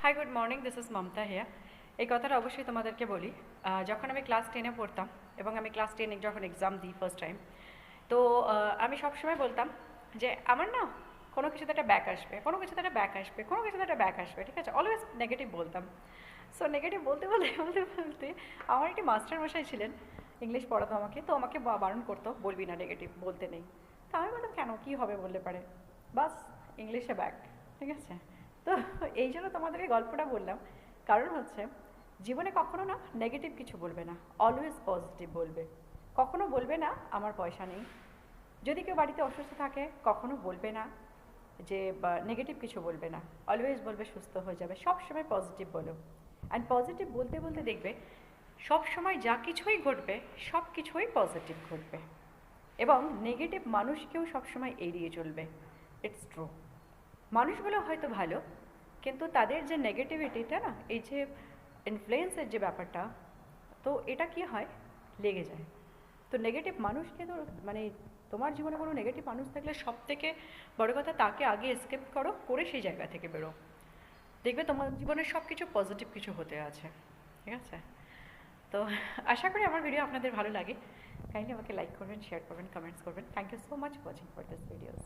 High good morning, this is Mamata here. এই কথাটা অবশ্যই তোমাদেরকে বলি। যখন আমি ক্লাস 10-এ পড়তাম এবং আমি ক্লাস 10 যখন এক্সাম দিই ফার্স্ট টাইম, তো আমি সবসময় বলতাম যে আমার না কোনো কিছুতে একটা ব্যাক আসবে, কোনো কিছুতে একটা ব্যাক আসবে, কোনো কিছুতে একটা ব্যাক আসবে, ঠিক আছে? অলওয়েজ নেগেটিভ বলতাম। সো নেগেটিভ বলতে বলতে বলতে বলতে আমার একটি মাস্টার মশাই ছিলেন, ইংলিশ পড়াতো আমাকে, তো আমাকে বারণ করতো, বলবি না, নেগেটিভ বলতে নেই। তো আমি বলতাম কেন, কী হবে বললে পারে, বাস ইংলিশে ব্যাক, ঠিক আছে? তো এই জন্য তোমাদেরকে গল্পটা বললাম, কারণ হচ্ছে জীবনে কখনো না নেগেটিভ কিছু বলবে না, অলওয়েজ পজিটিভ বলবে। কখনো বলবে না আমার পয়সা নেই, যদি কেউ বাড়িতে অসুস্থ থাকে কখনো বলবে না যে নেগেটিভ কিছু বলবে না, অলওয়েজ বলবে সুস্থ হয়ে যাবে, সব সময় পজিটিভ বলো। অ্যান্ড পজিটিভ বলতে বলতে দেখবে সব সময় যা কিছুই ঘটবে সব কিছুই পজিটিভ ঘটবে, এবং নেগেটিভ মানুষকেও সবসময় এড়িয়ে চলবে। ইটস ট্রু, মানুষগুলো হয়তো ভালো, কিন্তু তাদের যে নেগেটিভিটিটা না, এই যে ইনফ্লুয়েন্সের যে ব্যাপারটা, তো এটা কি হয়, লেগে যায়। তো নেগেটিভ মানুষকে তো মানে তোমার জীবনে কোনো নেগেটিভ মানুষ থাকলে সব থেকে বড় কথা তাকে আগে এসকেপ করো, করে সেই জায়গা থেকে বেরো, দেখবে তোমার জীবনে সব কিছু পজিটিভ কিছু হতে আছে, ঠিক আছে? তো আশা করি আমার ভিডিও আপনাদের ভালো লাগে। কাইন্ডলি আমাকে লাইক করবেন, শেয়ার করবেন, কমেন্টস করবেন। Thank you so much watching for this videos.